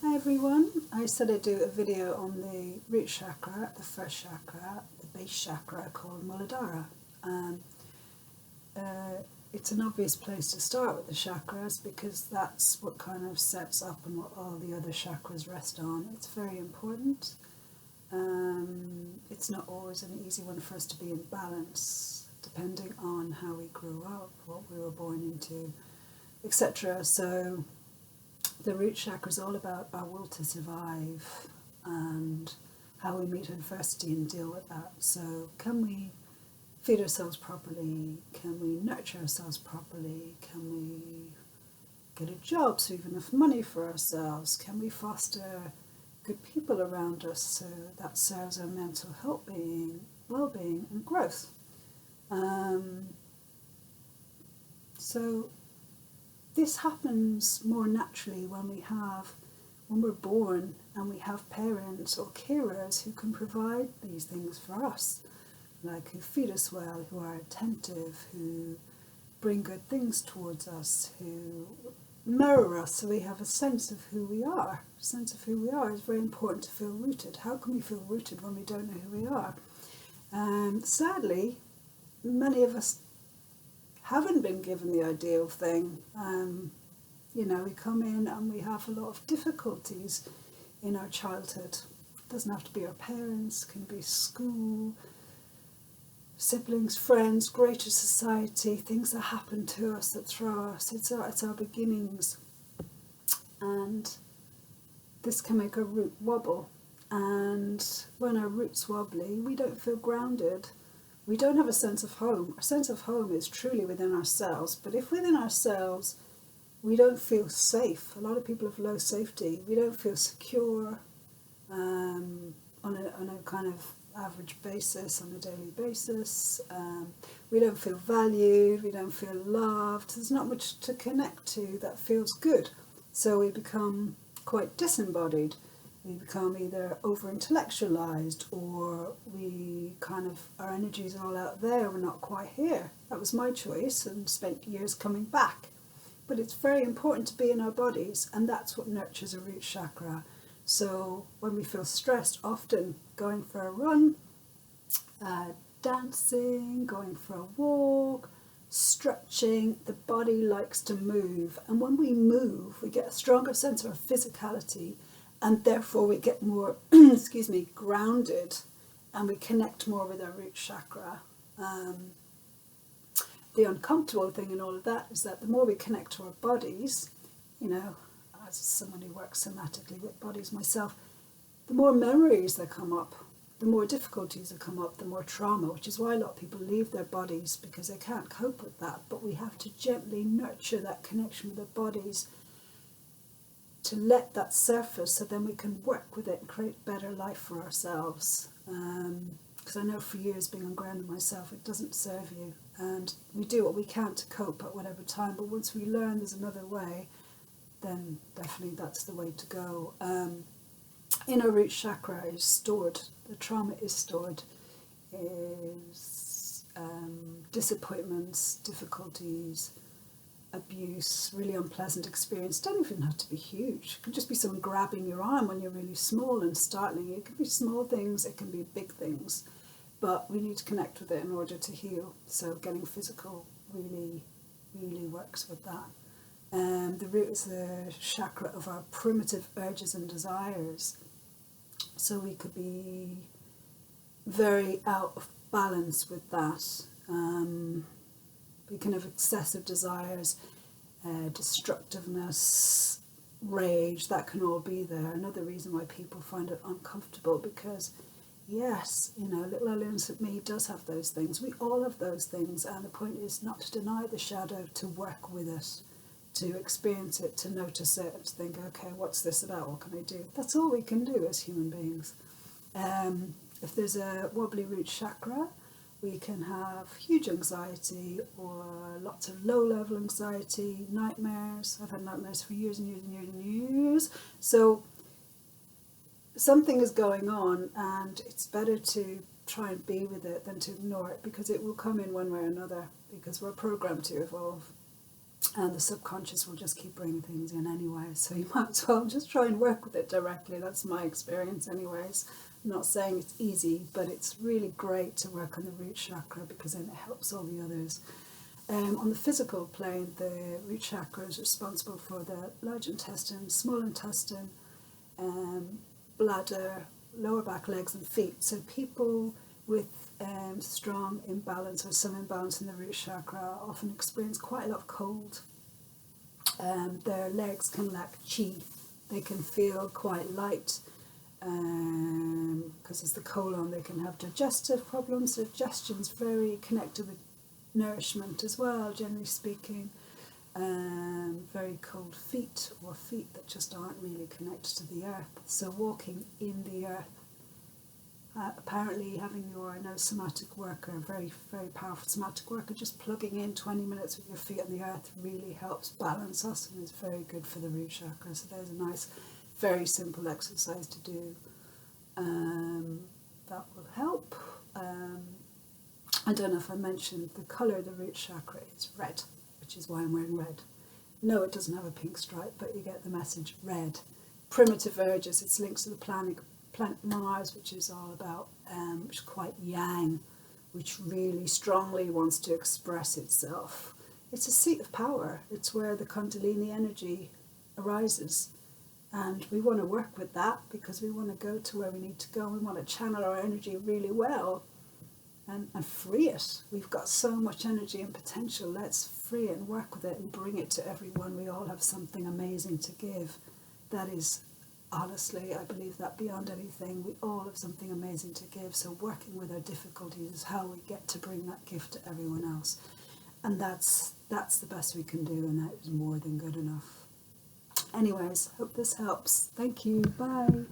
Hi everyone, I said I'd do a video on the root chakra, the first chakra, the base chakra called Muladhara. It's an obvious place to start with the chakras because that's what kind of sets up and what all the other chakras rest on. It's very important. It's not always an easy one for us to be in balance, depending on how we grew up, what we were born into, etc. So the root chakra is all about our will to survive and how we meet adversity and deal with that. So can we feed ourselves properly? Can we nurture ourselves properly? Can we get a job so we have enough money for ourselves? Can we foster good people around us so that serves our mental health, well-being and growth? So this happens more naturally when we're born and we have parents or carers who can provide these things for us, like who feed us well, who are attentive, who bring good things towards us, who mirror us so we have a sense of who we are. A sense of who we are is very important to feel rooted. How can we feel rooted when we don't know who we are? Sadly, many of us haven't been given the ideal thing. We come in and we have a lot of difficulties in our childhood. It doesn't have to be our parents, it can be school, siblings, friends, greater society, things that happen to us that throw us. It's our beginnings. And this can make our root wobble. And when our root's wobbly, we don't feel grounded. We don't have a sense of home. Our sense of home is truly within ourselves. But if within ourselves we don't feel safe, a lot of people have low safety, we don't feel secure on a kind of average basis, on a daily basis, we don't feel valued, we don't feel loved, there's not much to connect to that feels good. So we become quite disembodied. We become either over-intellectualized or our energy's all out there, we're not quite here. That was my choice and spent years coming back. But it's very important to be in our bodies, and that's what nurtures a root chakra. So when we feel stressed, often going for a run, dancing, going for a walk, stretching, the body likes to move. And when we move, we get a stronger sense of our physicality, and therefore we get more, grounded, and we connect more with our root chakra. The uncomfortable thing in all of that is that the more we connect to our bodies, as someone who works somatically with bodies myself, the more memories that come up, the more difficulties that come up, the more trauma, which is why a lot of people leave their bodies because they can't cope with that. But we have to gently nurture that connection with our bodies to let that surface so then we can work with it and create better life for ourselves. Because I know for years being ungrounded myself, it doesn't serve you. And we do what we can to cope at whatever time, but once we learn there's another way, then definitely that's the way to go. In our root chakra is stored, the trauma is stored, is disappointments, difficulties, abuse, really unpleasant experience. Don't even have to be huge. It could just be someone grabbing your arm when you're really small and startling you. It can be small things, it can be big things, but we need to connect with it in order to heal. So getting physical really, really works with that. The root is the chakra of our primitive urges and desires. So we could be very out of balance with that. We can have excessive desires, destructiveness, rage, that can all be there. Another reason why people find it uncomfortable, because yes, little old innocent me does have those things. We all have those things, and the point is not to deny the shadow, to work with it, to experience it, to notice it, to think, okay, what's this about? What can I do? That's all we can do as human beings. If there's a wobbly root chakra, we can have huge anxiety or lots of low-level anxiety, nightmares. I've had nightmares for years and years and years and years. So something is going on, and it's better to try and be with it than to ignore it, because it will come in one way or another, because we're programmed to evolve. and the subconscious will just keep bringing things in anyway, so you might as well just try and work with it directly. That's my experience anyways. I'm not saying it's easy, but it's really great to work on the root chakra because then it helps all the others. On the physical plane, the root chakra is responsible for the large intestine, small intestine, bladder, lower back, legs and feet. So people with strong imbalance or some imbalance in the root chakra often experience quite a lot of cold. Their legs can lack chi. They can feel quite light because it's the colon. They can have digestive problems. Digestion's very connected with nourishment as well, generally speaking. Very cold feet, or feet that just aren't really connected to the earth. So walking in the earth, apparently having your somatic worker, very, very powerful somatic worker, just plugging in 20 minutes with your feet on the earth really helps balance us and is very good for the root chakra. So there's a nice, very simple exercise to do. That will help. I don't know if I mentioned the colour of the root chakra is red, which is why I'm wearing red. No, it doesn't have a pink stripe, but you get the message, red. Primitive urges, it's linked to the planet Mars, which is all about, which is quite yang, which really strongly wants to express itself. It's a seat of power. It's where the Kundalini energy arises. And we want to work with that because we want to go to where we need to go. We want to channel our energy really well and free it. We've got so much energy and potential. Let's free it and work with it and bring it to everyone. We all have something amazing to give. That is, honestly, I believe that beyond anything, we all have something amazing to give. So working with our difficulties is how we get to bring that gift to everyone else. And that's the best we can do, and that is more than good enough. Anyways, hope this helps. Thank you. Bye.